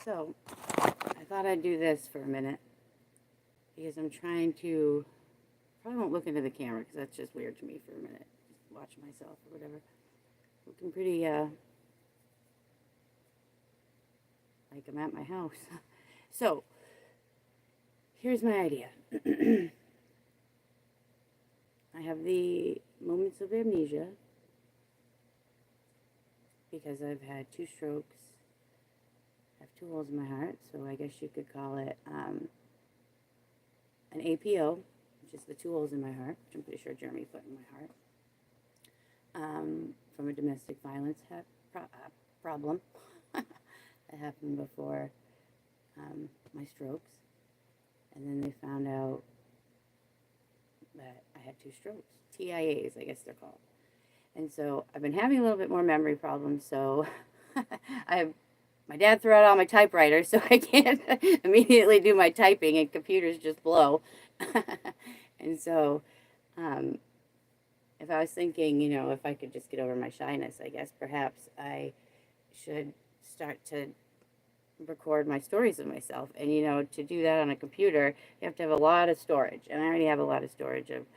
So, I thought I'd do this for a minute because I'm trying to. Probably won't look into the camera because that's just weird to me for a minute. Just watch myself or whatever. Looking pretty, like I'm at my house. So, here's my idea. I have the moments of amnesia because I've had 2 strokes. I have 2 holes in my heart, so I guess you could call it an APO, which is the 2 holes in my heart, which I'm pretty sure Jeremy put in my heart, from a domestic violence problem that happened before my strokes. And then they found out that I had 2 strokes, TIAs, I guess they're called. And so I've been having a little bit more memory problems, so my dad threw out all my typewriters, so I can't immediately do my typing, and computers just blow. And so, if I was thinking, if I could just get over my shyness, I guess perhaps I should start to record my stories of myself. And, to do that on a computer, you have to have a lot of storage. And I already have a lot of storage of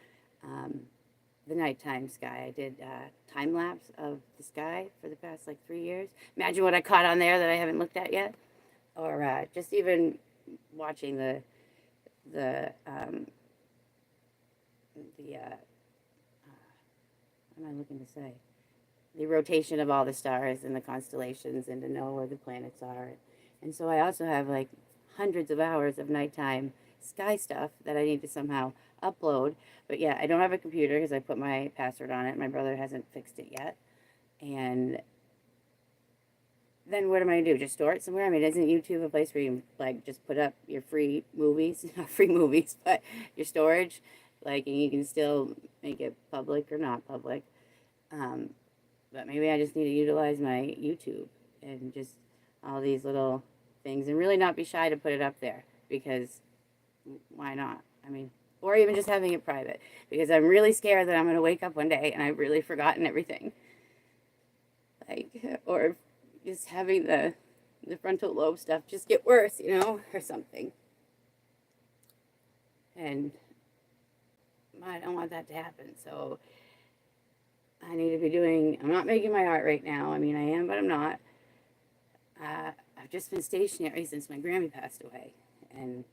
the nighttime sky. I did time lapse of the sky for the past 3 years. Imagine what I caught on there that I haven't looked at yet. Or just even watching the what am I looking to say? The rotation of all the stars and the constellations, and to know where the planets are. And so I also have hundreds of hours of nighttime sky stuff that I need to somehow upload. But yeah, I don't have a computer because I put my password on it. My brother hasn't fixed it yet. And then what am I going to do? Just store it somewhere? I mean, isn't YouTube a place where you just put up your free movies? Not free movies, but your storage. And you can still make it public or not public. But maybe I just need to utilize my YouTube and just all these little things, and really not be shy to put it up there, because why not? I mean, or even just having it private, because I'm really scared that I'm going to wake up one day and I've really forgotten everything. Or just having the frontal lobe stuff just get worse, or something. And I don't want that to happen. So I need to be I'm not making my art right now. I mean, I am, but I'm not. I've just been stationary since my Grammy passed away. And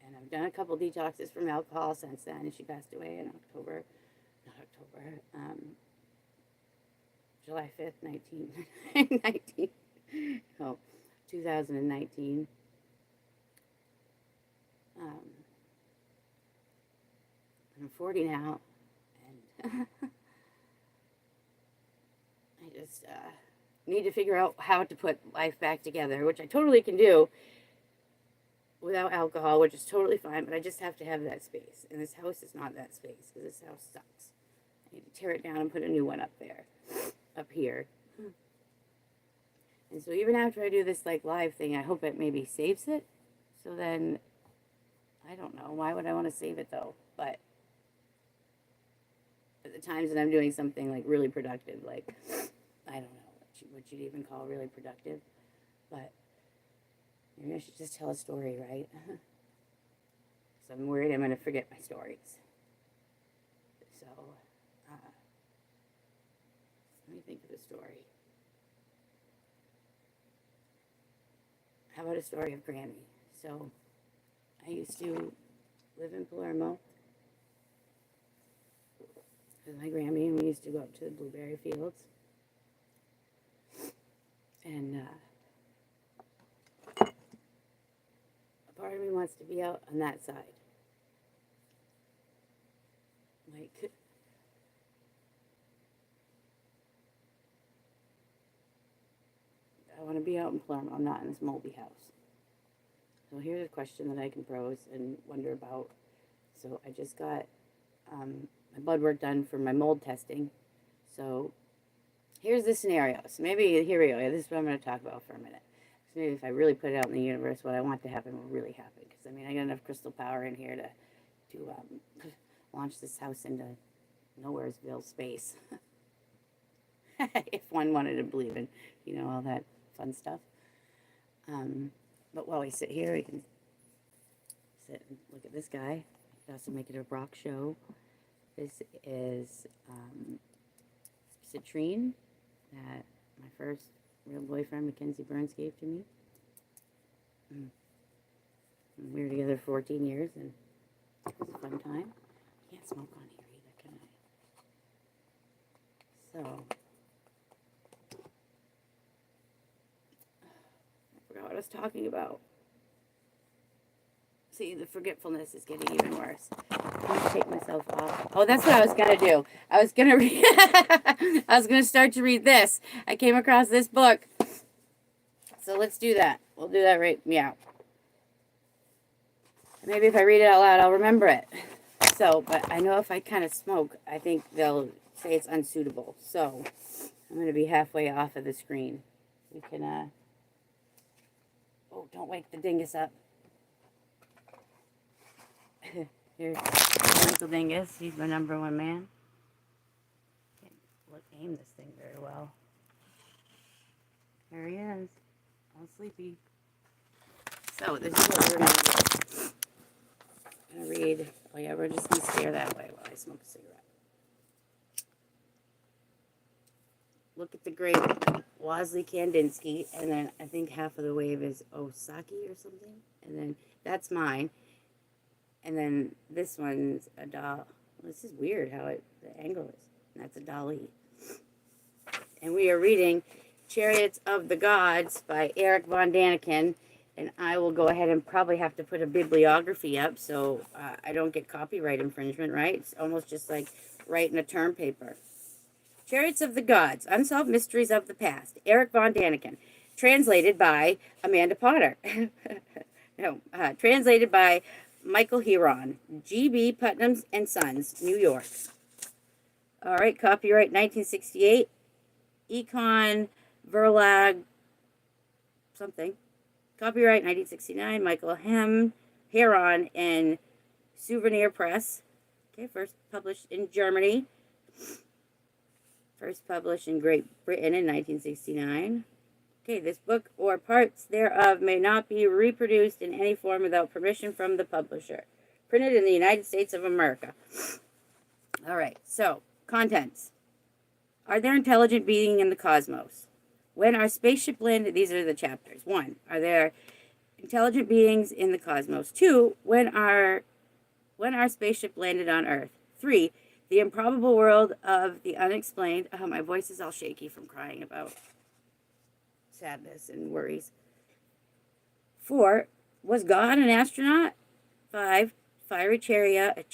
I've done a couple detoxes from alcohol since then. And she passed away in July 5th, 2019. I'm 40 now, and I just need to figure out how to put life back together, which I totally can do without alcohol, which is totally fine, but I just have to have that space. And this house is not that space, because this house sucks. I need to tear it down and put a new one up here. And so even after I do this live thing, I hope it maybe saves it. So then, I don't know, why would I want to save it though? But at the times that I'm doing something really productive, I don't know what you'd even call really productive, but maybe I should just tell a story, right? So I'm worried I'm going to forget my stories. So let me think of a story. How about a story of Grammy? So I used to live in Palermo with my Grammy, and we used to go up to the blueberry fields. And a part of me wants to be out on that side. I want to be out in Palermo. I'm not in this moldy house. So here's a question that I can pose and wonder about. So I just got my blood work done for my mold testing. So here's the scenario. So maybe, here we go. This is what I'm going to talk about for a minute. So maybe if I really put it out in the universe, what I want to happen will really happen. Because, I got enough crystal power in here to launch this house into Nowheresville space. If one wanted to believe in, all that fun stuff. But while we sit here, we can sit and look at this guy. I also make it a rock show. This is citrine that my first real boyfriend, Mackenzie Burns, gave to me. We were together 14 years, and it was a fun time. I can't smoke on here either, can I? So, I forgot what I was talking about. See, the forgetfulness is getting even worse. I'm gonna take myself off. Oh, that's what I was gonna do. I was gonna read. I was gonna start to read this. I came across this book, so let's do that. We'll do that right meow. Maybe if I read it out loud, I'll remember it. So, but I know if I kind of smoke, I think they'll say it's unsuitable. So, I'm gonna be halfway off of the screen. You can. Oh, don't wake the dingus up. Here's Uncle Dingus. He's my number one man. Can't aim this thing very well. There he is. All sleepy. So this is what we're going to do. I'm going to read. Oh yeah, we're just going to stare that way while I smoke a cigarette. Look at the great Wasley Kandinsky. And then I think half of the wave is Osaki or something. And then that's mine. And then this one's a doll. This is weird how the angle is. And that's a Dali. And we are reading Chariots of the Gods by Eric von Daniken. And I will go ahead and probably have to put a bibliography up so I don't get copyright infringement, right? It's almost just like writing a term paper. Chariots of the Gods, Unsolved Mysteries of the Past. Eric von Daniken. Translated by Amanda Potter. Translated by Michael Heron, G.B. Putnam and Sons, New York. All right, copyright 1968. Econ Verlag something. Copyright 1969. Michael Heron and Souvenir Press. Okay, first published in Germany. First published in Great Britain in 1969. Okay, this book or parts thereof may not be reproduced in any form without permission from the publisher. Printed in the United States of America. All right, so, contents. Are there intelligent beings in the cosmos? When our spaceship landed, these are the chapters. 1, are there intelligent beings in the cosmos? 2, when our spaceship landed on Earth? 3, the improbable world of the unexplained. Oh, my voice is all shaky from crying about sadness and worries. 4, was God an astronaut? 5, fiery chariots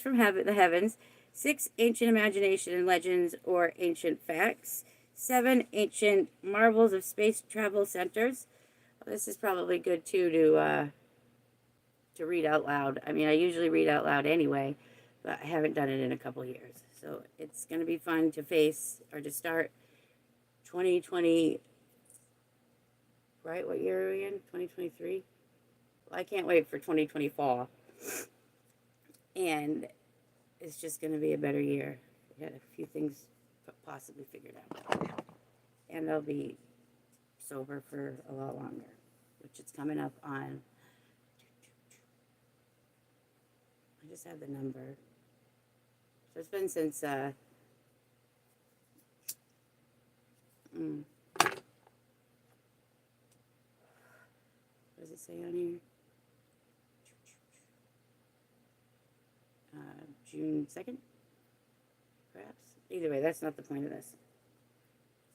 from the heavens. 6, ancient imagination and legends or ancient facts. 7, ancient marvels of space travel centers. Well, this is probably good too to read out loud. I mean, I usually read out loud anyway, but I haven't done it in a couple years. So it's going to be fun to face or to start 2020, right? What year are we in? 2023? Well, I can't wait for 2024. And it's just going to be a better year. We had a few things possibly figured out. And I'll be sober for a lot longer, which it's coming up on. I just have the number. So it's been since what does it say on here? June 2nd, perhaps. Either way, that's not the point of this.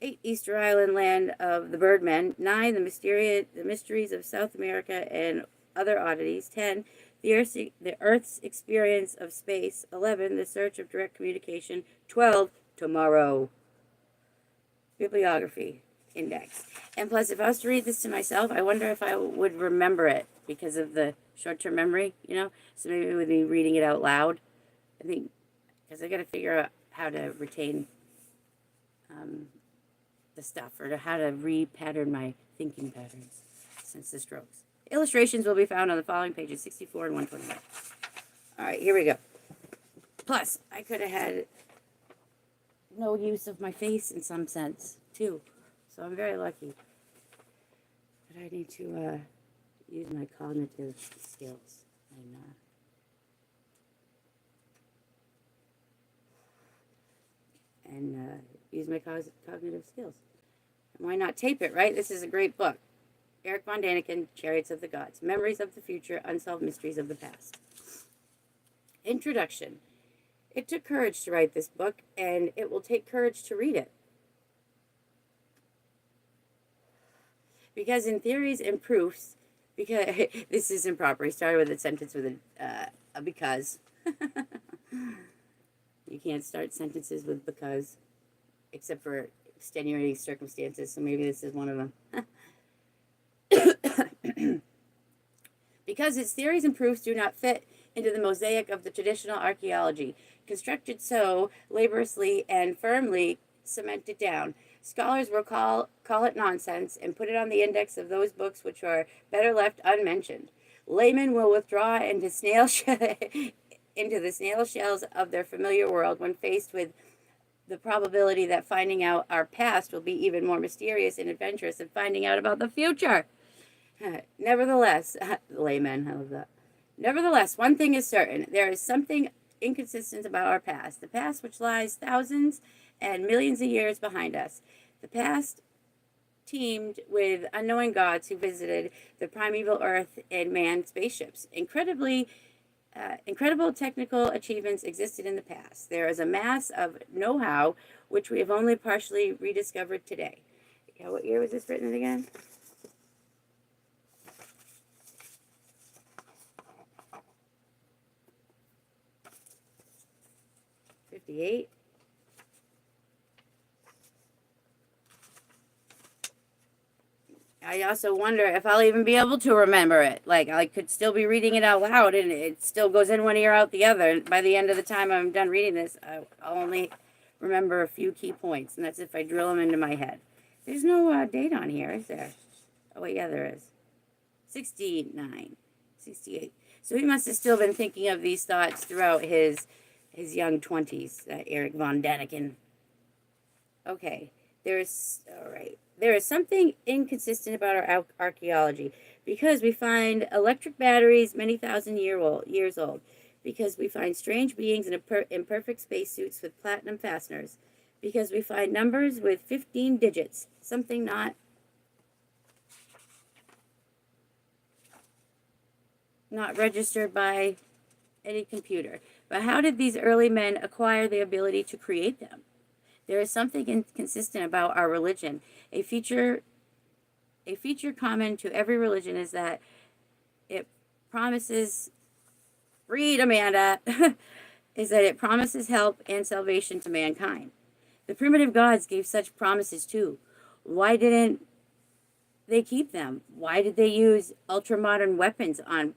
8, Easter Island, land of the Birdmen. 9, the mysteries of South America and other oddities. 10, the Earth's experience of space. 11, the search of direct communication. 12, tomorrow. Bibliography index. And plus, if I was to read this to myself, I wonder if I would remember it because of the short-term memory, you know? So maybe with me reading it out loud, I think, because I got to figure out how to retain the stuff or how to re-pattern my thinking patterns since the strokes. Illustrations will be found on the following pages, 64 and 129. All right, here we go. Plus, I could have had no use of my face in some sense, too. So I'm very lucky. to use my cognitive skills and use my cognitive skills. And why not tape it, right? This is a great book. Eric von Daniken, Chariots of the Gods, Memories of the Future, Unsolved Mysteries of the Past. Introduction. It took courage to write this book, and it will take courage to read it. Because in theories and proofs, because this is improper. He started with a sentence with a because. You can't start sentences with because, except for extenuating circumstances, so maybe this is one of them. Because its theories and proofs do not fit into the mosaic of the traditional archaeology, constructed so laboriously and firmly cemented down. Scholars will call it nonsense and put it on the index of those books which are better left unmentioned. Laymen will withdraw into into the snail shells of their familiar world when faced with the probability that finding out our past will be even more mysterious and adventurous than finding out about the future. Nevertheless, laymen, I love that. Nevertheless, one thing is certain. There is something inconsistent about our past. The past which lies thousands and millions of years behind us. The past teemed with unknowing gods who visited the primeval earth in manned spaceships. Incredible technical achievements existed in the past. There is a mass of know-how which we have only partially rediscovered today. Yeah, what year was this written in again? '58. I also wonder if I'll even be able to remember it. Like, I could still be reading it out loud, and it still goes in one ear, out the other. By the end of the time I'm done reading this, I'll only remember a few key points, and that's if I drill them into my head. There's no date on here, is there? Oh, wait, yeah, there is. 69, 68. So he must have still been thinking of these thoughts throughout his young 20s, Eric von Daniken. Okay, all right. There is something inconsistent about our archaeology because we find electric batteries many thousand years old, because we find strange beings in imperfect spacesuits with platinum fasteners, because we find numbers with 15 digits, something not registered by any computer. But how did these early men acquire the ability to create them? There is something inconsistent about our religion. A feature common to every religion is that it promises, read, Amanda, is that it promises help and salvation to mankind. The primitive gods gave such promises too. Why didn't they keep them? Why did they use ultramodern weapons on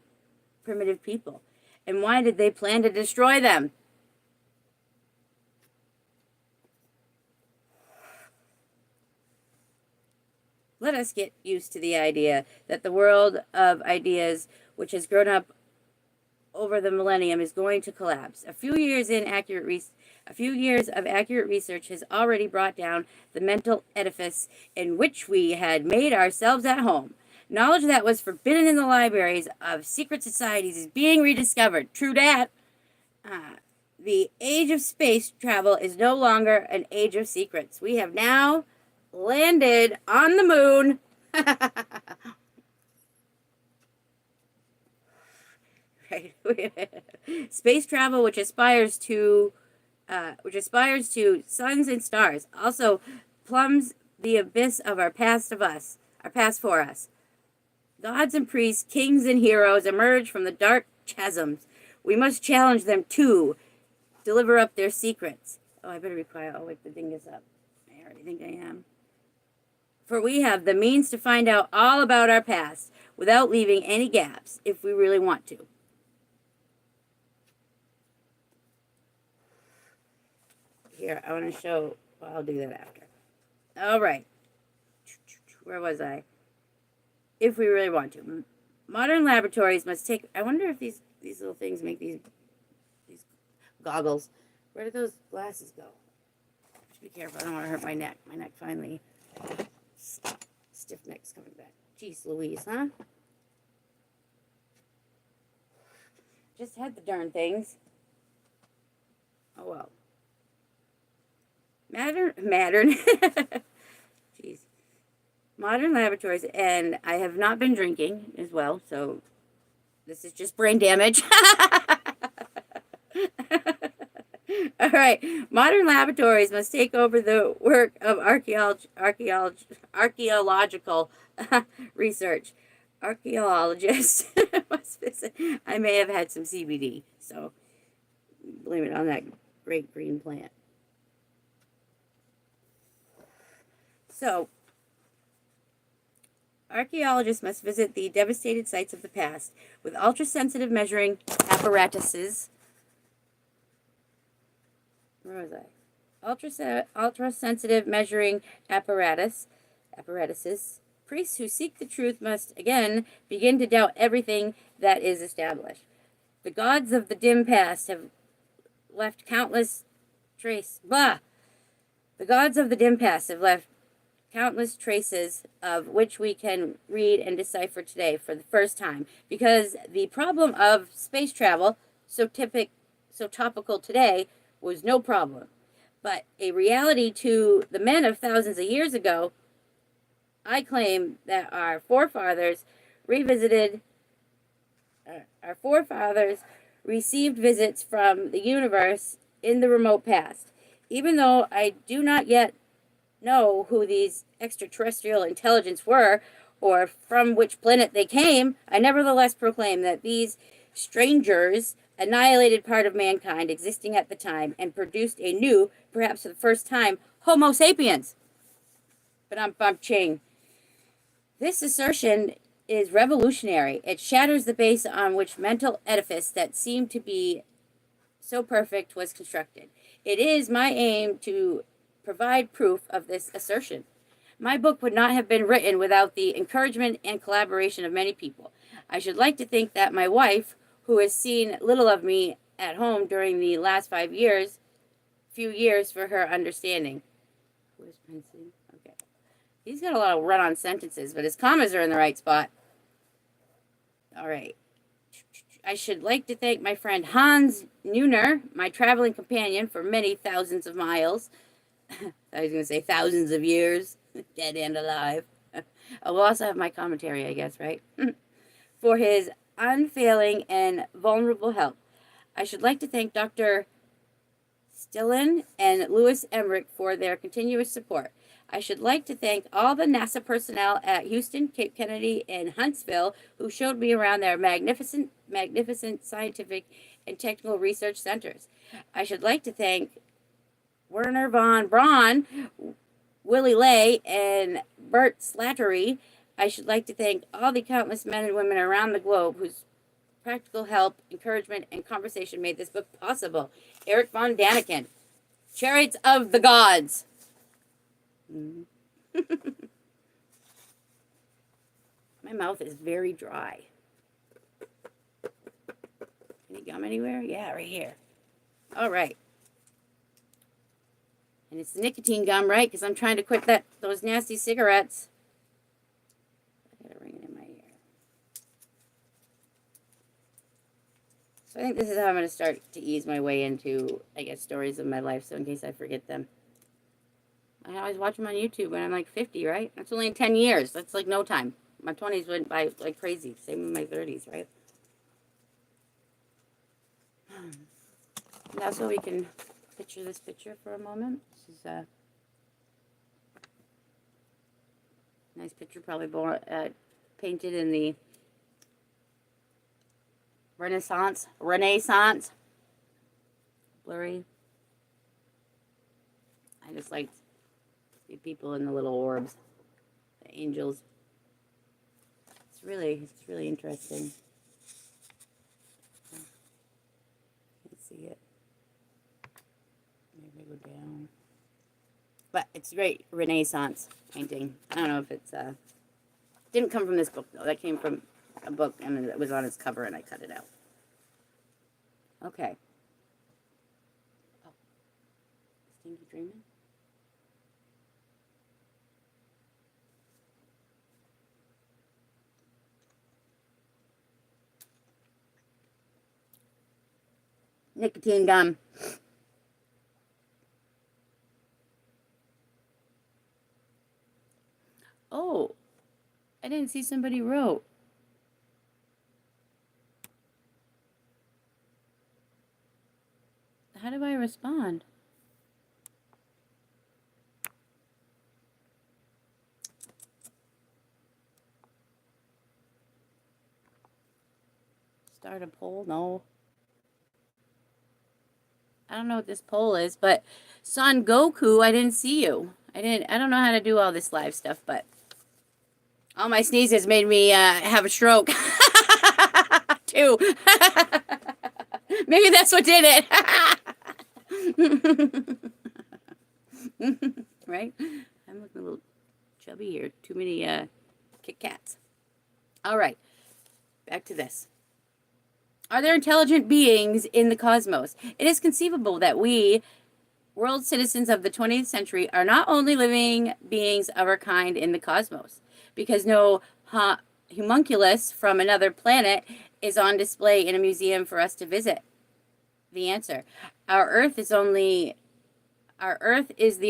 primitive people? And why did they plan to destroy them? Let us get used to the idea that the world of ideas, which has grown up over the millennium, is going to collapse. A few years of accurate research has already brought down the mental edifice in which we had made ourselves at home. Knowledge that was forbidden in the libraries of secret societies is being rediscovered. True that. The age of space travel is no longer an age of secrets. We have now landed on the moon. Right. Space travel, which aspires to suns and stars, also plumbs the abyss of our past for us. Gods and priests, kings and heroes emerge from the dark chasms. We must challenge them to deliver up their secrets. Oh, I better be quiet. I'll wake the dingus up. I already think I am. For we have the means to find out all about our past without leaving any gaps if we really want to. Here, I want to show, well, I'll do that after. All right. Where was I? If we really want to. Modern laboratories must take, I wonder if these little things make these goggles. Where did those glasses go? Just be careful, I don't want to hurt my neck. My neck finally Stiff neck's coming back. Jeez Louise, huh? Just had the darn things. Oh well. Modern. Jeez. Modern laboratories, and I have not been drinking as well, so this is just brain damage. All right. Modern laboratories must take over the work of archaeological research. Archaeologists must visit. I may have had some CBD, so blame it on that great green plant. So, archaeologists must visit the devastated sites of the past with ultra-sensitive measuring apparatuses. Where was I? Ultra-sensitive measuring apparatuses. Priests who seek the truth must, again, begin to doubt everything that is established. The gods of the dim past have left countless traces. The gods of the dim past have left countless traces of which we can read and decipher today for the first time, because the problem of space travel, so topical today, was no problem, but a reality to the men of thousands of years ago. I claim that our forefathers received visits from the universe in the remote past. Even though I do not yet know who these extraterrestrial intelligence were or from which planet they came, I nevertheless proclaim that these strangers annihilated part of mankind existing at the time and produced a new, perhaps for the first time, Homo sapiens. But I'm ching. This assertion is revolutionary. It shatters the base on which mental edifice that seemed to be so perfect was constructed. It is my aim to provide proof of this assertion. My book would not have been written without the encouragement and collaboration of many people. I should like to think that my wife, who has seen little of me at home during the last few years for her understanding. Where's Princeton? Okay. He's got a lot of run-on sentences, but his commas are in the right spot. All right. I should like to thank my friend Hans Neuner, my traveling companion for many thousands of miles. I was going to say thousands of years, dead and alive. We'll also have my commentary, I guess, right? For his unfailing and vulnerable help. I should like to thank Dr. Stillen and Louis Emmerich for their continuous support. I should like to thank all the NASA personnel at Houston, Cape Kennedy, and Huntsville who showed me around their magnificent scientific and technical research centers. I should like to thank Werner von Braun, Willie Lay, and Bert Slattery. I should like to thank all the countless men and women around the globe whose practical help, encouragement, and conversation made this book possible. Eric von Daniken, Chariots of the Gods. My mouth is very dry. Any gum anywhere? Yeah, right here. All right. And it's the nicotine gum, right? Because I'm trying to quit those nasty cigarettes. I gotta ring it in my ear. So I think this is how I'm going to start to ease my way into, I guess, stories of my life. So in case I forget them. I always watch them on YouTube when I'm like 50, right? That's only in 10 years. That's like no time. My 20s went by like crazy. Same with my 30s, right? Now so we can picture this picture for a moment. This is a nice picture, probably painted in the Renaissance. Blurry. I just like the people in the little orbs, the angels. It's really interesting. Let's see it. Maybe go down. But it's great Renaissance painting. I don't know if it's didn't come from this book though. That came from a book and it was on its cover and I cut it out. Okay. Oh. Stinky dreaming? nicotine gum. Oh, I didn't see somebody wrote. How do I respond? Start a poll? No. I don't know what this poll is, but Son Goku, I didn't see you. I don't know how to do all this live stuff, but all my sneezes made me have a stroke. Too. Maybe that's what did it. Right? I'm looking a little chubby here. Too many Kit Kats. All right. Back to this. Are there intelligent beings in the cosmos? It is conceivable that we, world citizens of the 20th century, are not only living beings of our kind in the cosmos, because no homunculus from another planet is on display in a museum for us to visit. The answer: our Earth is the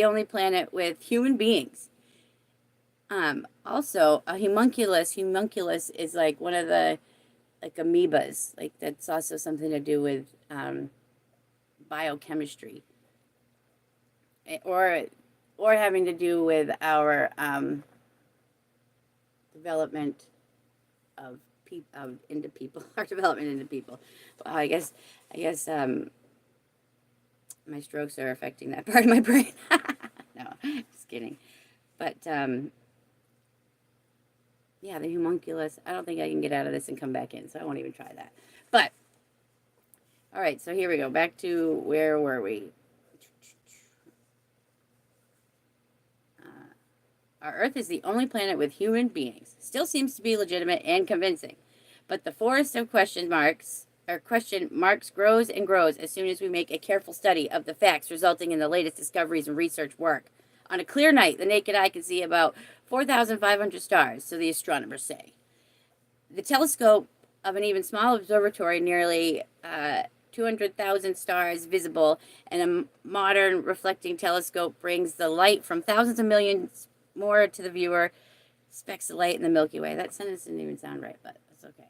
only planet with human beings. Also, a homunculus is like one of the amoebas. Like, that's also something to do with biochemistry, or having to do with our development of into people, our development into people. Well, I guess my strokes are affecting that part of my brain. No, just kidding. But yeah, the homunculus. I don't think I can get out of this and come back in, so I won't even try that. But all right, so here we go. Back to where were we? Our Earth is the only planet with human beings. Still seems to be legitimate and convincing. But the forest of question marks grows and grows as soon as we make a careful study of the facts resulting in the latest discoveries and research work. On a clear night, the naked eye can see about 4,500 stars, so the astronomers say. The telescope of an even small observatory, nearly 200,000 stars visible, and a modern reflecting telescope brings the light from thousands of millions more to the viewer. Specks of light in the Milky Way. That sentence didn't even sound right, but that's okay.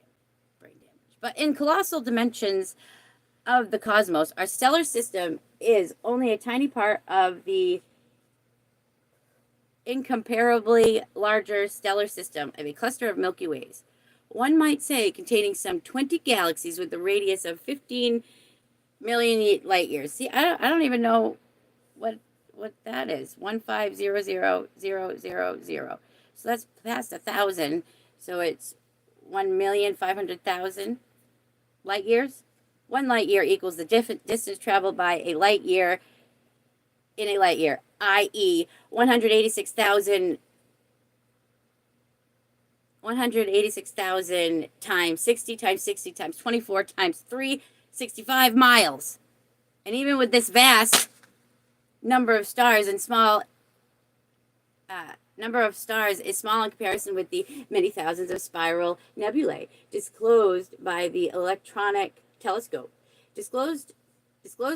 Brain damage. But in colossal dimensions of the cosmos, our stellar system is only a tiny part of the incomparably larger stellar system of a cluster of Milky Ways. One might say containing some 20 galaxies with a radius of 15 million light years. See, I don't even know what that is. 1500000. So that's past 1,000. So it's 1,500,000 light years. 1 light year equals the distance traveled by a light year in a light year, i.e., 186,000 times 60 times 60 times 24 times 365 miles. And even with this vast number of stars and small number of stars is small in comparison with the many thousands of spiral nebulae disclosed by the electronic telescope. Disclosed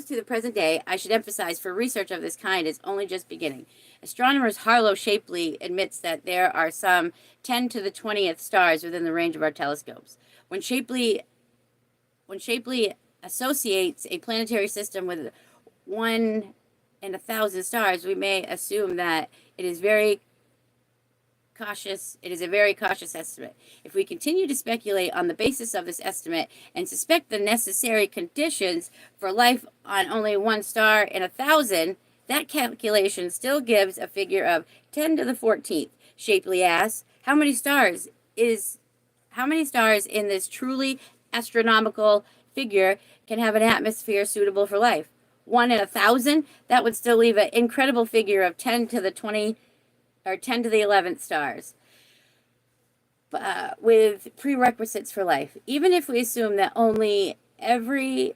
to the present day, I should emphasize, for research of this kind is only just beginning. Astronomers Harlow Shapley admits that there are some 10 to the 20th stars within the range of our telescopes. When Shapley associates a planetary system with 1 in 1,000 stars, we may assume that it is a very cautious estimate. If we continue to speculate on the basis of this estimate and suspect the necessary conditions for life on only 1 star in 1,000, that calculation still gives a figure of 10 to the 14th. Shapley asks, how many stars in this truly astronomical figure can have an atmosphere suitable for life? 1 in 1,000? That would still leave an incredible figure of 10 to the 20 or 10 to the 11th stars, with prerequisites for life. Even if we assume that only every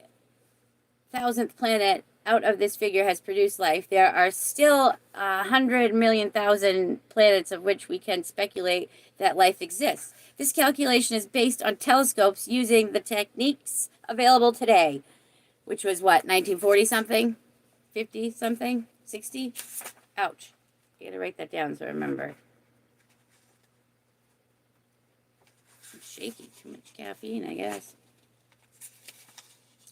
1,000th planet out of this figure has produced life, there are still 100 million thousand planets of which we can speculate that life exists. This calculation is based on telescopes using the techniques available today. which was what, 1940 something, 50 something, 60. Ouch! I gotta write that down so I remember. I'm shaky. Too much caffeine, I guess.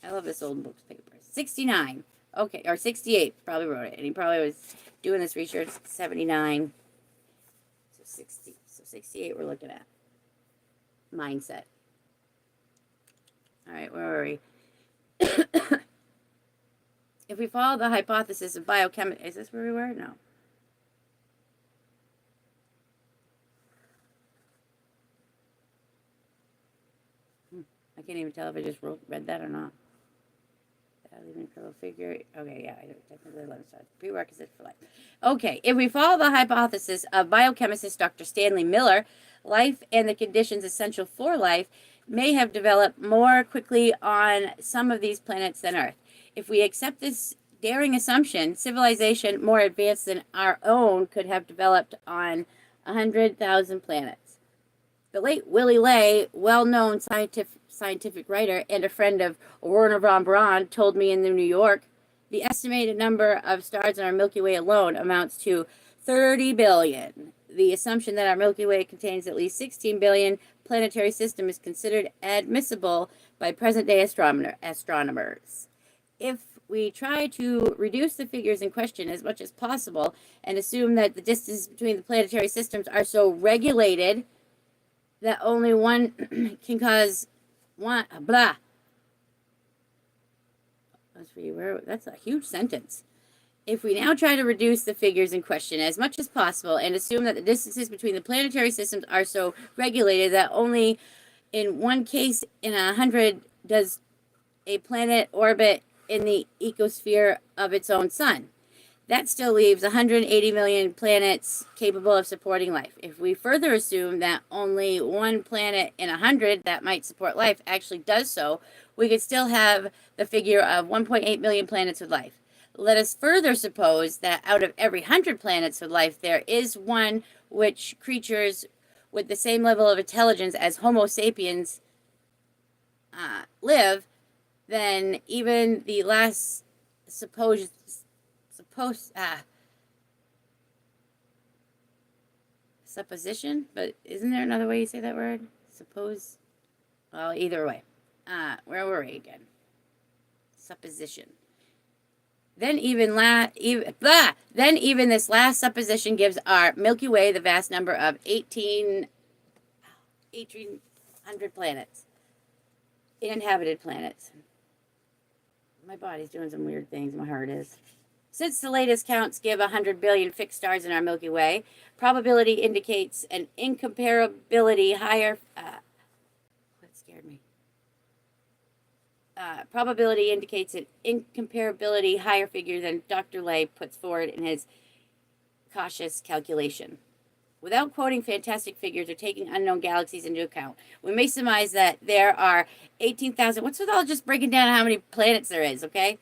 I love this old book's paper. 69. Okay, or 68. Probably wrote it, and he probably was doing this research. 79. So 60. So 68. We're looking at mindset. All right, where were we? If we follow the hypothesis of biochemistry, is this where we were? No. I can't even tell if I just read that or not. Leaving figure. Okay, yeah, I don't technically love it. Prerequisite for life. Okay, if we follow the hypothesis of biochemist Dr. Stanley Miller, life and the conditions essential for life may have developed more quickly on some of these planets than Earth. If we accept this daring assumption, civilization more advanced than our own could have developed on 100,000 planets. The late Willy Ley, well-known scientific writer and a friend of Werner von Braun, told me in New York, the estimated number of stars in our Milky Way alone amounts to 30 billion. The assumption that our Milky Way contains at least 16 billion planetary system is considered admissible by present-day astronomers. If we try to reduce the figures in question as much as possible and assume that the distance between the planetary systems are so regulated that only one can cause one, blah. That's for you. That's a huge sentence. If we now try to reduce the figures in question as much as possible and assume that the distances between the planetary systems are so regulated that only in one case in 100 does a planet orbit in the ecosphere of its own sun, that still leaves 180 million planets capable of supporting life. If we further assume that only one planet in 100 that might support life actually does so, we could still have the figure of 1.8 million planets with life. Let us further suppose that out of every 100 planets with life, there is one which creatures with the same level of intelligence as Homo sapiens live, then even the last supposition, but isn't there another way you say that word? Suppose. Well, either way. Where were we again? Supposition. Then even this last supposition gives our Milky Way the vast number of 1,800 planets, inhabited planets. My body's doing some weird things. My heart is. Since the latest counts give 100 billion fixed stars in our Milky Way, probability indicates an incomparability higher. What scared me? Probability indicates an incomparability higher figure than Dr. Ley puts forward in his cautious calculation. Without quoting fantastic figures or taking unknown galaxies into account, we may surmise that there are 18,000. What's with all just breaking down how many planets there is, okay?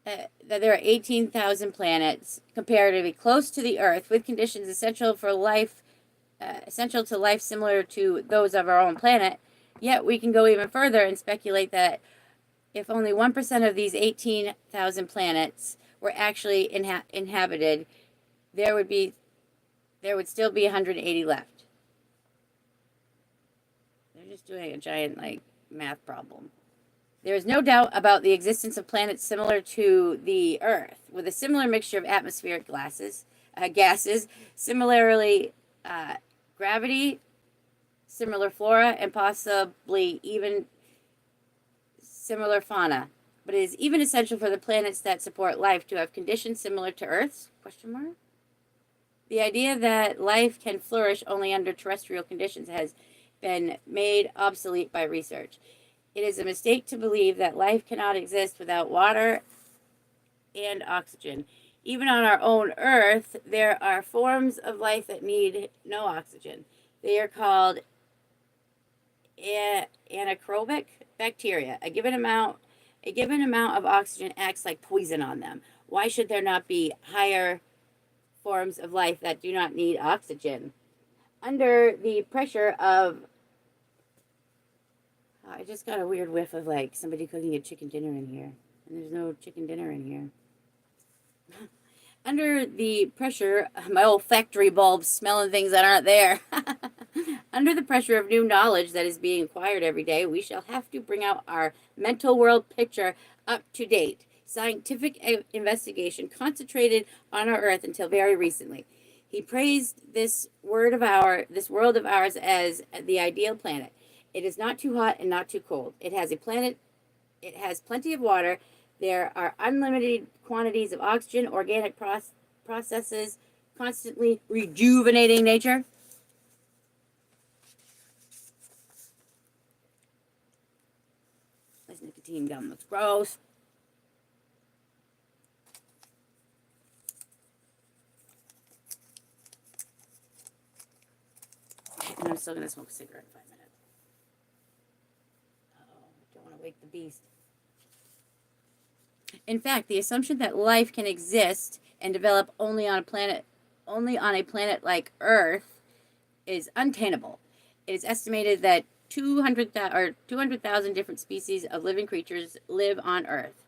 That there are 18,000 planets comparatively close to the Earth with conditions essential for life, essential to life similar to those of our own planet. Yet we can go even further and speculate that if only 1% of these 18,000 planets were actually inhabited, there would still be 180 left. They're just doing a giant math problem. There is no doubt about the existence of planets similar to the Earth, with a similar mixture of atmospheric gases, similarly gravity, similar flora, and possibly even similar fauna. But it is even essential for the planets that support life to have conditions similar to Earth's? The idea that life can flourish only under terrestrial conditions has been made obsolete by research. It is a mistake to believe that life cannot exist without water and oxygen. Even on our own Earth, there are forms of life that need no oxygen. They are called anaerobic bacteria. A given amount of oxygen acts like poison on them. Why should there not be higher forms of life that do not need oxygen? Under the pressure of I just got a weird whiff of like somebody cooking a chicken dinner in here. And there's no chicken dinner in here. Under the pressure, my old factory bulbs smelling things that aren't there. Under the pressure of new knowledge that is being acquired every day, we shall have to bring out our mental world picture up to date. Scientific investigation concentrated on our Earth until very recently. He praised this world of ours as the ideal planet. It is not too hot and not too cold. It has plenty of water. There are unlimited quantities of oxygen, organic processes, constantly rejuvenating nature. This nicotine gum looks gross. And I'm still going to smoke a cigarette in 5 minutes. Oh, I don't want to wake the beast. In fact, the assumption that life can exist and develop only on a planet like Earth is untenable. It is estimated that 200,000 different species of living creatures live on Earth.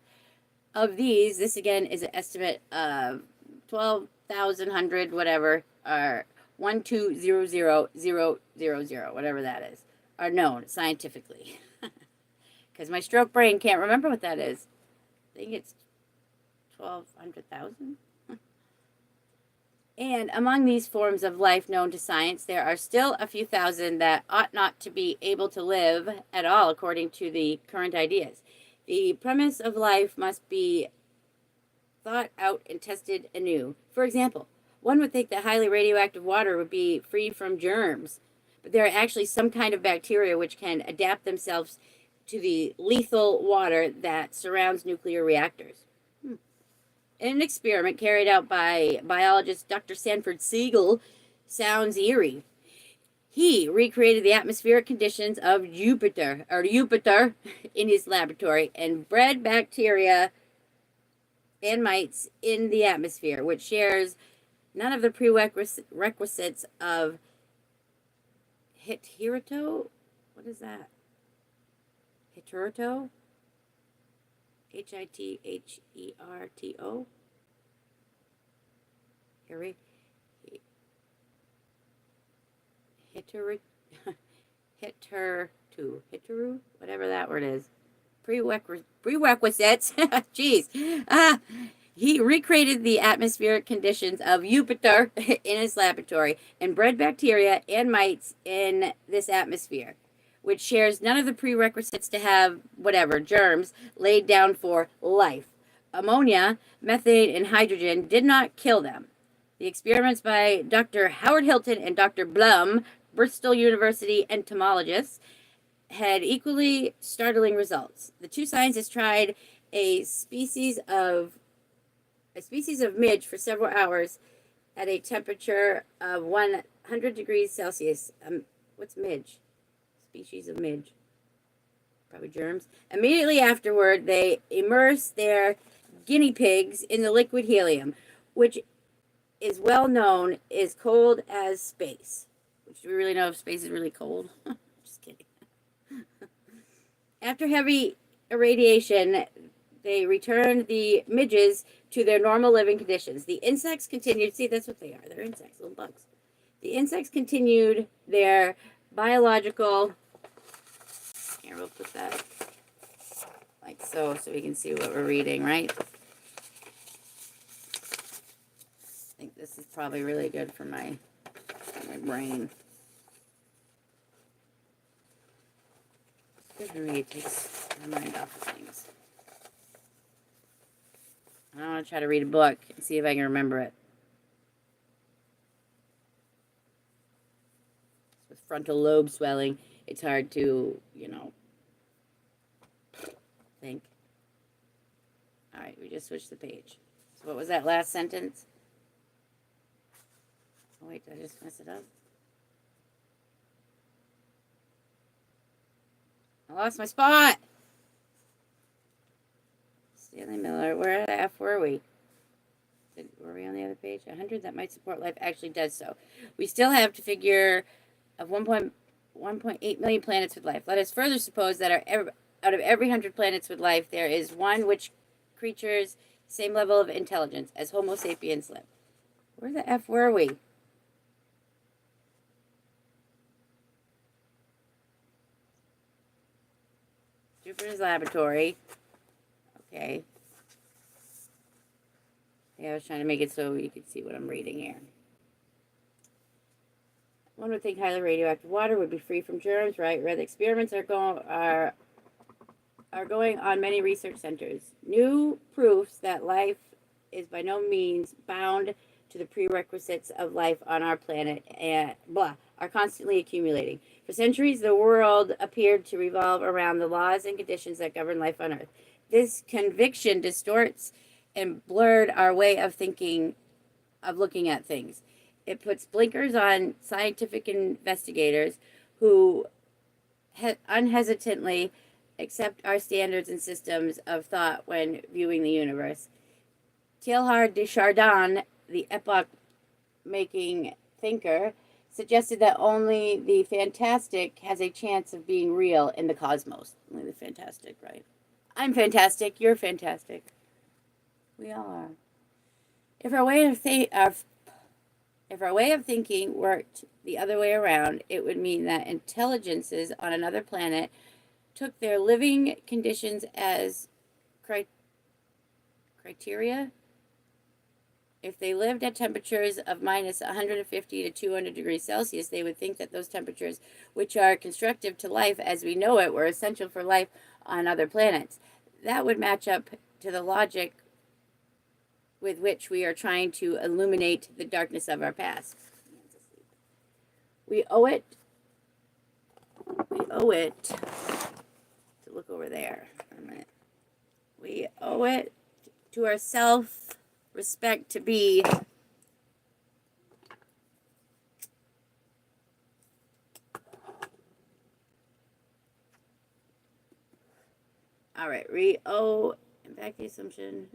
Of these, this again is an estimate of 12,100 whatever, or 1200000, whatever that is, are known scientifically. Because my stroke brain can't remember what that is. I think it's 1,200,000. And among these forms of life known to science, there are still a few thousand that ought not to be able to live at all according to the current ideas. The premise of life must be thought out and tested anew. For example, one would think that highly radioactive water would be free from germs, but there are actually some kind of bacteria which can adapt themselves to the lethal water that surrounds nuclear reactors. In an experiment carried out by biologist Dr. Sanford Siegel, sounds eerie. He recreated the atmospheric conditions of Jupiter in his laboratory and bred bacteria and mites in the atmosphere, which shares none of the prerequisites of Hitherto. What is that? Hitherto? Hitherto? Hitteru, whatever that word is. Prerequisites. Jeez. He recreated the atmospheric conditions of Jupiter in his laboratory and bred bacteria and mites in this atmosphere, which shares none of the prerequisites to have whatever germs laid down for life. Ammonia, methane, and hydrogen did not kill them. The experiments by Dr. Howard Hilton and Dr. Blum, Bristol University entomologists, had equally startling results. The two scientists tried a species of midge for several hours at a temperature of 100 degrees Celsius. What's midge? Species of midge. Probably germs. Immediately afterward, they immersed their guinea pigs in the liquid helium, which is well known is cold as space. Which do we really know if space is really cold? Just kidding. After heavy irradiation, they returned the midges to their normal living conditions. The insects continued, see, that's what they are. They're insects, little bugs. The insects continued their biological, here, we'll put that like so we can see what we're reading, right? I think this is probably really good for my brain. Good to read, takes my mind off of things. I want to try to read a book and see if I can remember it. With frontal lobe swelling, it's hard to, think. All right, we just switched the page. So what was that last sentence? Oh, wait, did I just mess it up? I lost my spot. Stanley Miller, where the F were we? Were we on the other page? 100 that might support life actually does so. We still have to figure of 1.1 1.8 million planets with life. Let us further suppose that out of every 100 planets with life, there is one which creatures same level of intelligence as Homo sapiens live. Where the F were we? Jupiter's laboratory. Okay. Yeah, I was trying to make it so you could see what I'm reading here. One would think highly radioactive water would be free from germs, right? Rather, experiments are going on many research centers. New proofs that life is by no means bound to the prerequisites of life on our planet and are constantly accumulating. For centuries, the world appeared to revolve around the laws and conditions that govern life on Earth. This conviction distorts and blurred our way of thinking, of looking at things. It puts blinkers on scientific investigators who unhesitantly accept our standards and systems of thought when viewing the universe. Teilhard de Chardin, the epoch-making thinker, suggested that only the fantastic has a chance of being real in the cosmos. Only the fantastic, right? I'm fantastic. You're fantastic. We all are. If our way of thinking worked the other way around, it would mean that intelligences on another planet took their living conditions as criteria. If they lived at temperatures of minus 150 to 200 degrees Celsius, they would think that those temperatures, which are constructive to life as we know it, were essential for life on other planets. That would match up to the logic with which we are trying to illuminate the darkness of our past. We owe it to look over there for a minute. We owe it to our self-respect to be all right, we owe, back to the assumption.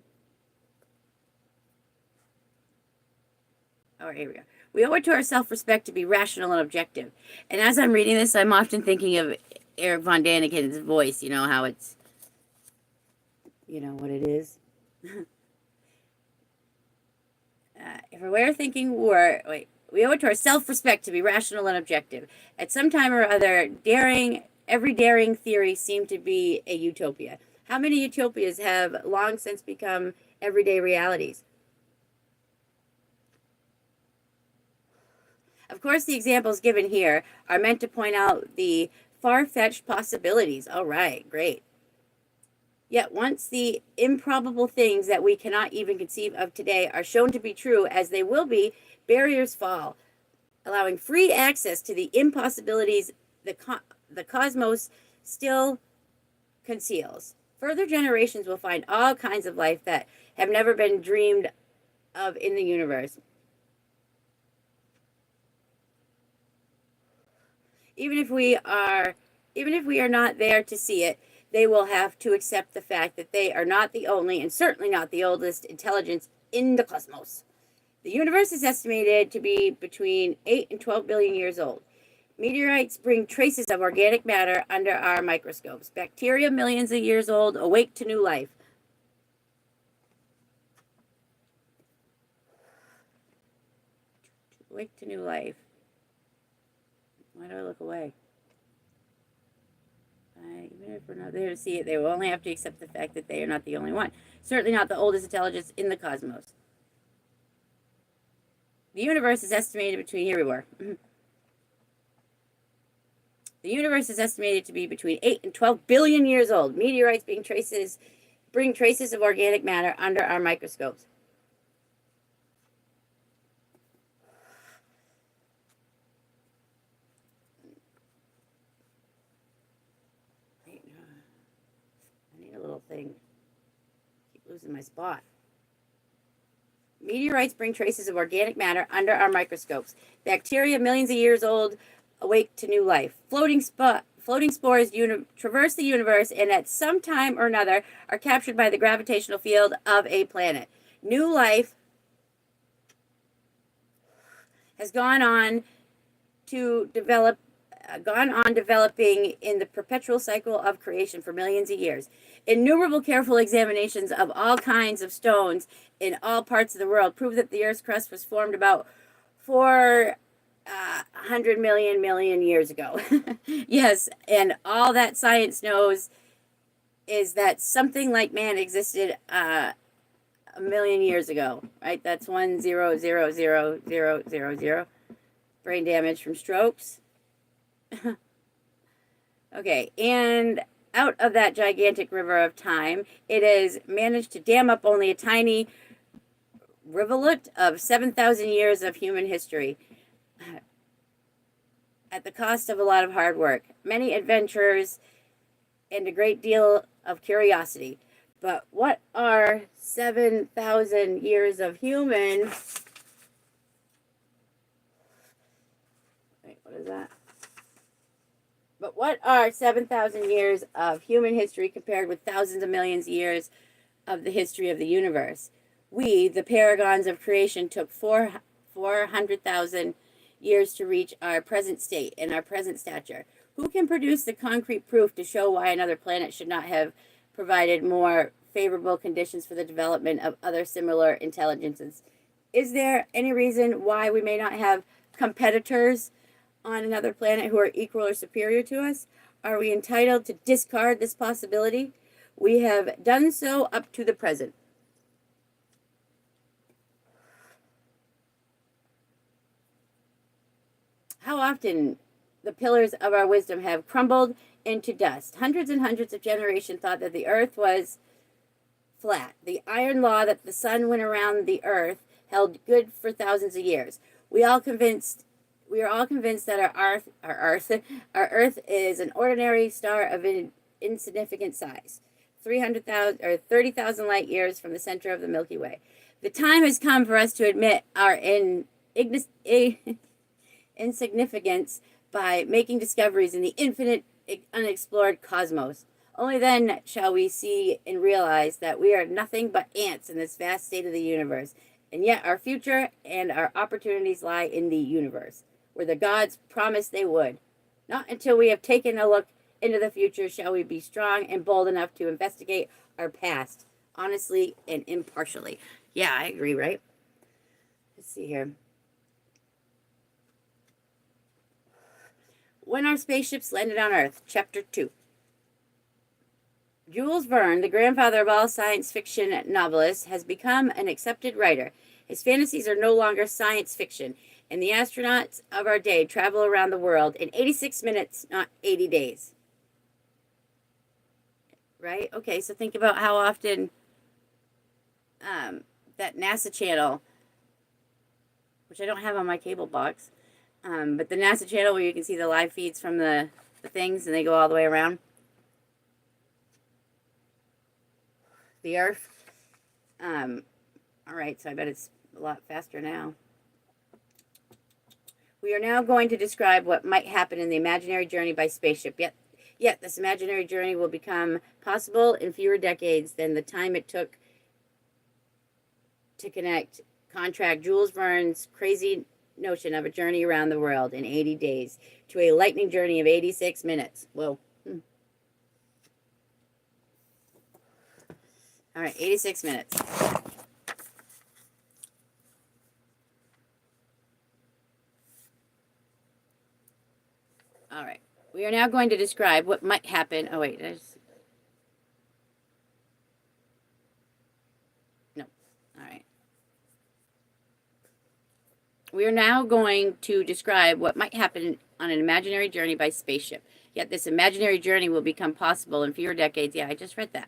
All right, here we go. We owe it to our self-respect to be rational and objective. And as I'm reading this, I'm often thinking of Eric von Daniken's voice, you know, how it's, you know, what it is. If our way of thinking were, we owe it to our self-respect to be rational and objective. At some time or other, every daring theory seemed to be a utopia. How many utopias have long since become everyday realities? Of course, the examples given here are meant to point out the far-fetched possibilities. All right, great. Yet once the improbable things that we cannot even conceive of today are shown to be true, as they will be, barriers fall, allowing free access to the impossibilities the cosmos still conceals. Further generations will find all kinds of life that have never been dreamed of in the universe. Even if we are not there to see it, they will have to accept the fact that they are not the only and certainly not the oldest intelligence in the cosmos. The universe is estimated to be between 8 and 12 billion years old. Meteorites bring traces of organic matter under our microscopes. Bacteria, millions of years old, awake to new life. Awake to new life. Why do I look away? Even if we're not there to see it, they will only have to accept the fact that they are not the only one. Certainly not the oldest intelligence in the cosmos. The universe is estimated between, here we were. The universe is estimated to be between 8 and 12 billion years old. Meteorites bring traces of organic matter under our microscopes. Little thing. Keep losing my spot. Meteorites bring traces of organic matter under our microscopes. Bacteria, millions of years old, awake to new life. Floating spores traverse the universe and at some time or another are captured by the gravitational field of a planet. New life has gone on to develop gone on developing in the perpetual cycle of creation for millions of years. Innumerable careful examinations of all kinds of stones in all parts of the world prove that the Earth's crust was formed about 400 million years ago. Yes, and all that science knows is that something like man existed a million years ago, right? That's 1,000,000. Brain damage from strokes. Okay, and out of that gigantic river of time, it has managed to dam up only a tiny rivulet of 7,000 years of human history at the cost of a lot of hard work, many adventures, and a great deal of curiosity. But what are 7,000 years of human? Wait, what is that? But what are 7,000 years of human history compared with thousands of millions of years of the history of the universe? We, the paragons of creation, took 400,000 years to reach our present state and our present stature. Who can produce the concrete proof to show why another planet should not have provided more favorable conditions for the development of other similar intelligences? Is there any reason why we may not have competitors on another planet who are equal or superior to us? Are we entitled to discard this possibility? We have done so up to the present. How often the pillars of our wisdom have crumbled into dust. Hundreds and hundreds of generations thought that the earth was flat. The iron law that the sun went around the earth held good for thousands of years. We are all convinced that our earth is an ordinary star of an insignificant size, 300,000 or 30,000 light years from the center of the Milky Way. The time has come for us to admit our insignificance by making discoveries in the infinite unexplored cosmos. Only then shall we see and realize that we are nothing but ants in this vast state of the universe, and yet our future and our opportunities lie in the universe, where the gods promised they would. Not until we have taken a look into the future shall we be strong and bold enough to investigate our past honestly and impartially. Yeah, I agree, right? Let's see here. When our spaceships landed on Earth, Chapter 2. Jules Verne, the grandfather of all science fiction novelists, has become an accepted writer. His fantasies are no longer science fiction, and the astronauts of our day travel around the world in 86 minutes, not 80 days. Right? Okay, so think about how often that NASA channel, which I don't have on my cable box, but the NASA channel where you can see the live feeds from the things and they go all the way around the Earth. All right, so I bet it's a lot faster now. We are now going to describe what might happen in the imaginary journey by spaceship. Yet this imaginary journey will become possible in fewer decades than the time it took to contract Jules Verne's crazy notion of a journey around the world in 80 days to a lightning journey of 86 minutes. Whoa. All right, 86 minutes. All right. We are now going to describe what might happen. Oh, wait. No. All right. We are now going to describe what might happen on an imaginary journey by spaceship. Yet this imaginary journey will become possible in fewer decades. Yeah, I just read that.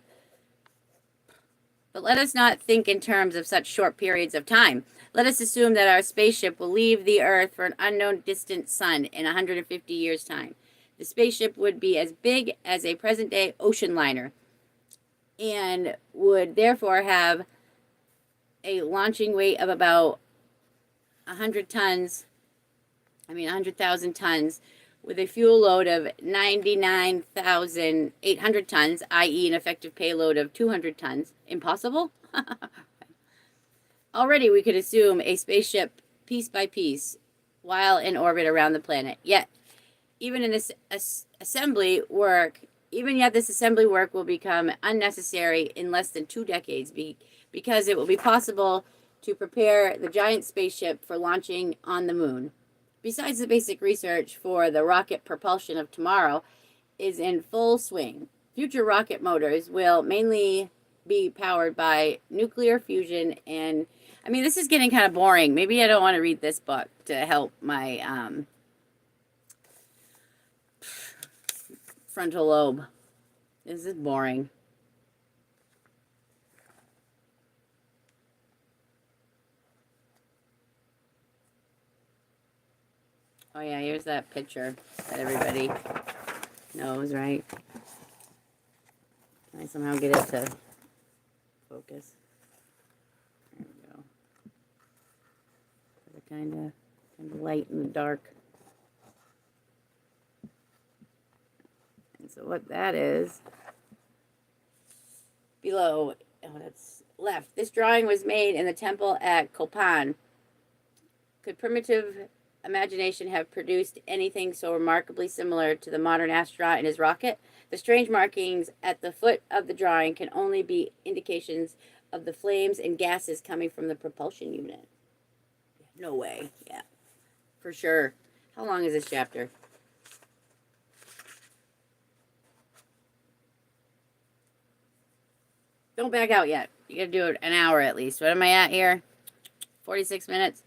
But let us not think in terms of such short periods of time. Let us assume that our spaceship will leave the Earth for an unknown distant sun in 150 years' time. The spaceship would be as big as a present-day ocean liner and would therefore have a launching weight of about 100,000 tons, with a fuel load of 99,800 tons, i.e. an effective payload of 200 tons. Impossible? Already we could assume a spaceship piece by piece while in orbit around the planet. Yet, even in this assembly work, even yet this assembly work will become unnecessary in less than 2 decades because it will be possible to prepare the giant spaceship for launching on the moon. Besides, the basic research for the rocket propulsion of tomorrow is in full swing. Future rocket motors will mainly be powered by nuclear fusion. And I mean, this is getting kind of boring. Maybe I don't want to read this book to help my frontal lobe. This is boring. Oh yeah, here's that picture that everybody knows, right? Can I somehow get it to focus? There we go. Kind of light in the dark. And so what that is, below, oh, that's left. This drawing was made in the temple at Copan. Could primitive imagination have produced anything so remarkably similar to the modern astronaut and his rocket? The strange markings at the foot of the drawing can only be indications of the flames and gases coming from the propulsion unit. No way. Yeah, for sure. How long is this chapter? Don't back out yet. You gotta do it an hour at least. What am I at here? 46 minutes.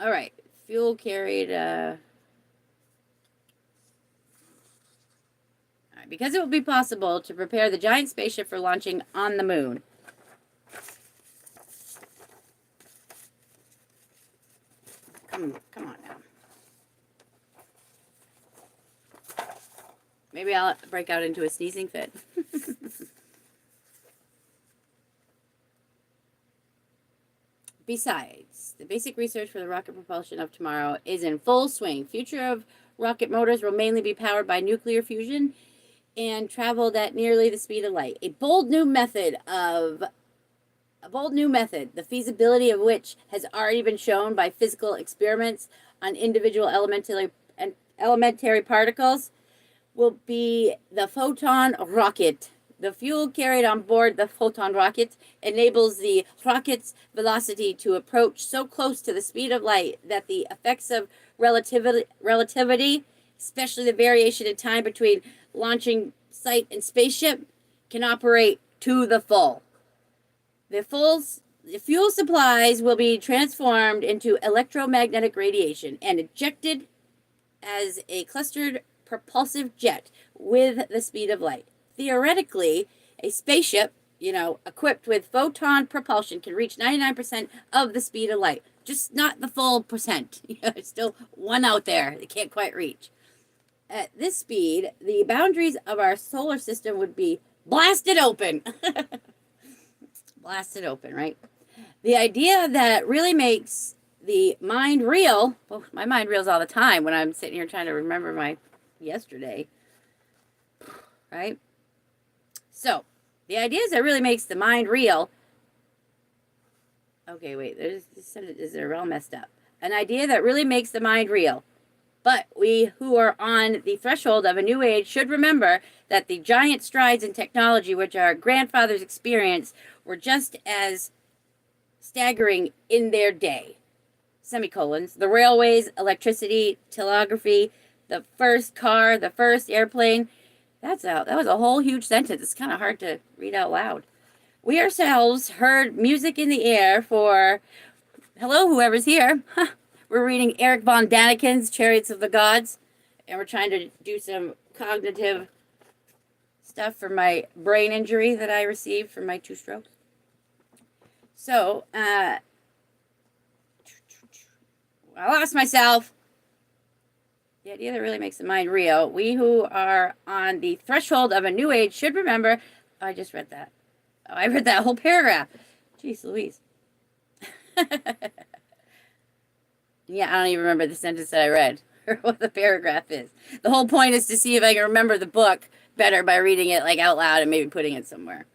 All right. Fuel carried. All right. Because it will be possible to prepare the giant spaceship for launching on the moon. Come on now. Maybe I'll break out into a sneezing fit. Besides, the basic research for the rocket propulsion of tomorrow is in full swing. Future of rocket motors will mainly be powered by nuclear fusion and traveled at nearly the speed of light. A bold new method, the feasibility of which has already been shown by physical experiments on individual elementary particles, will be the photon rocket. The fuel carried on board the photon rocket enables the rocket's velocity to approach so close to the speed of light that the effects of relativity, especially the variation in time between launching site and spaceship, can operate to the full. The fuel supplies will be transformed into electromagnetic radiation and ejected as a clustered propulsive jet with the speed of light. Theoretically, a spaceship, equipped with photon propulsion can reach 99% of the speed of light. Just not the full percent. There's still one out there they can't quite reach. At this speed, the boundaries of our solar system would be blasted open. Blasted open, right? The idea that really makes the mind reel, well, my mind reels all the time when I'm sitting here trying to remember my yesterday, right? So, the idea that really makes the mind real. Okay, wait, there's this sentences that are all messed up. An idea that really makes the mind real. But we who are on the threshold of a new age should remember that the giant strides in technology which our grandfathers experienced were just as staggering in their day. Semicolons. The railways, electricity, telegraphy, the first car, the first airplane. That was a whole huge sentence. It's kind of hard to read out loud. We ourselves heard music in the air for, hello, whoever's here. We're reading Eric von Daniken's Chariots of the Gods, and we're trying to do some cognitive stuff for my brain injury that I received from my 2 strokes. So, I lost myself. The idea that really makes the mind real. We who are on the threshold of a new age should remember. Oh, I just read that. Oh, I read that whole paragraph. Jeez Louise. Yeah, I don't even remember the sentence that I read or what the paragraph is. The whole point is to see if I can remember the book better by reading it out loud and maybe putting it somewhere.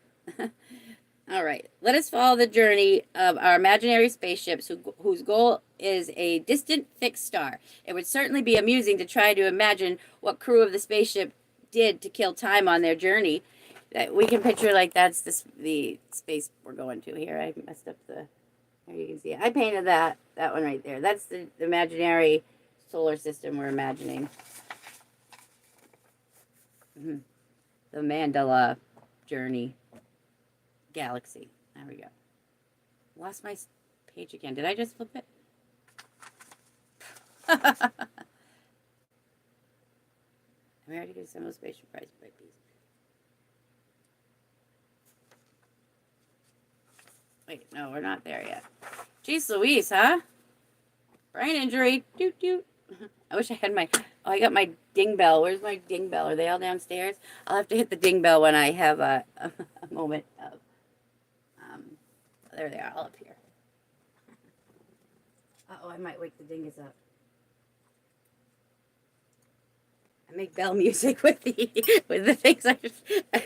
All right. Let us follow the journey of our imaginary spaceships whose goal is a distant fixed star. It would certainly be amusing to try to imagine what crew of the spaceship did to kill time on their journey. That we can picture like that's the space we're going to here. I messed up the. There you can see it. I painted that one right there. That's the imaginary solar system we're imagining. Mm-hmm. The Mandela journey galaxy. There we go. Lost my page again. Did I just flip it? American Assembled Spaceship Prize by piece. Wait, no, we're not there yet. Jeez Louise, huh? Brain injury. Doot doot. I wish I had my. Oh, I got my ding bell. Where's my ding bell? Are they all downstairs? I'll have to hit the ding bell when I have a moment of. There they are, all up here. Uh-oh, I might wake the dingus up. I make bell music with the things I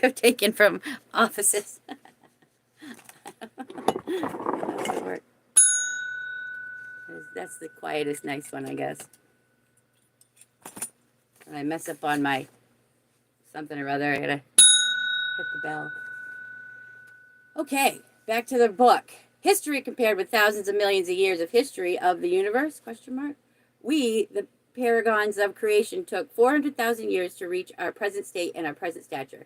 have taken from offices. That's the quietest, nice one, I guess. When I mess up on my something or other, I gotta hit the bell. Okay, back to the book. History compared with thousands of millions of years of history of the universe, question mark. We, the paragons of creation, took 400,000 years to reach our present state and our present stature.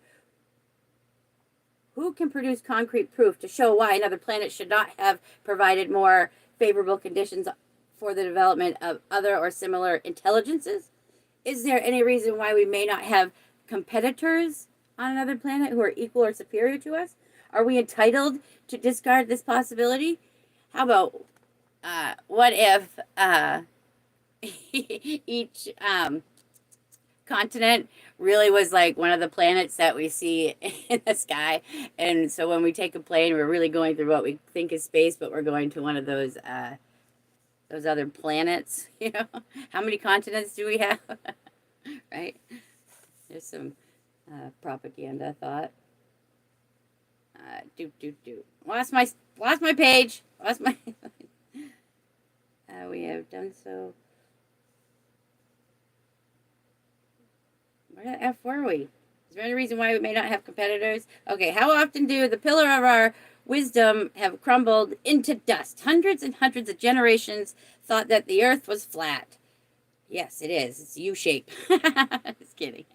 Who can produce concrete proof to show why another planet should not have provided more favorable conditions for the development of other or similar intelligences? Is there any reason why we may not have competitors on another planet who are equal or superior to us? Are we entitled to discard this possibility? How about what if each continent really was like one of the planets that we see in the sky, and so when we take a plane, we're really going through what we think is space, but we're going to one of those other planets. You know, how many continents do we have? Right? There's some propaganda thought. Lost my page. Lost my. We have done so. Where the F were we? Is there any reason why we may not have competitors? Okay, how often do the pillar of our wisdom have crumbled into dust? Hundreds and hundreds of generations thought that the earth was flat. Yes, it is. It's U-shaped. Just kidding.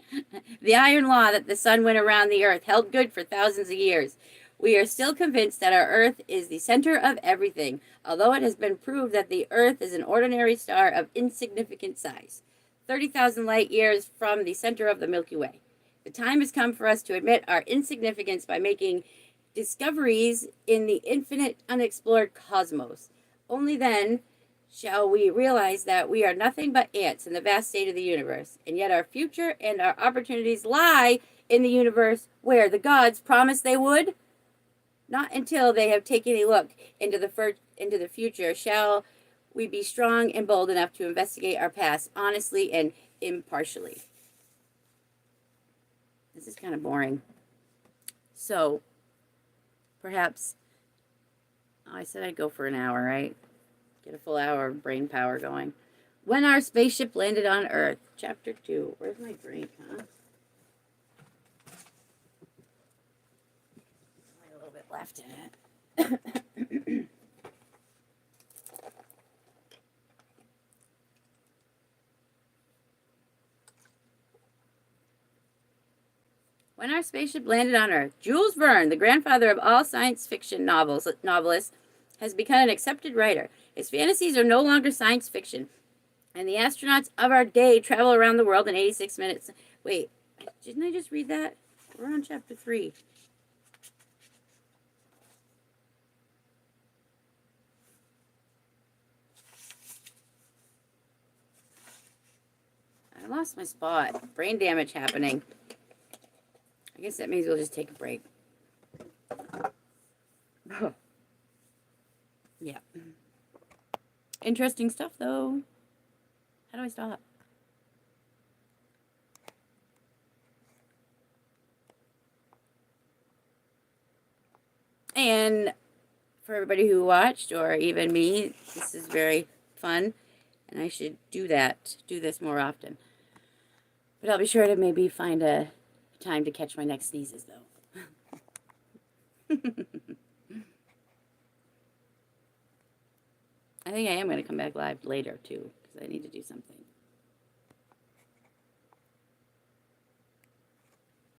The iron law that the sun went around the earth held good for thousands of years. We are still convinced that our earth is the center of everything, although it has been proved that the earth is an ordinary star of insignificant size, 30,000 light years from the center of the Milky Way. The time has come for us to admit our insignificance by making discoveries in the infinite unexplored cosmos. Only then shall we realize that we are nothing but ants in the vast state of the universe, and yet our future and our opportunities lie in the universe where the gods promised they would. Not until they have taken a look into the future shall we be strong and bold enough to investigate our past honestly and impartially. This is kind of boring. So, perhaps, I said I'd go for an hour, right? Get a full hour of brain power going. When our spaceship landed on Earth, Chapter 2. Where's my brain, huh? A little bit left in it. When our spaceship landed on Earth, Jules Verne, the grandfather of all science fiction novelists, has become an accepted writer. His fantasies are no longer science fiction, and the astronauts of our day travel around the world in 86 minutes. Wait, didn't I just read that? We're on Chapter 3. I lost my spot. Brain damage happening. I guess that means we'll just take a break. Yeah. Interesting stuff, though. How do I stop? And for everybody who watched, or even me, this is very fun, and I should do this more often. But I'll be sure to maybe find a time to catch my next sneezes, though. I think I am going to come back live later, too, because I need to do something.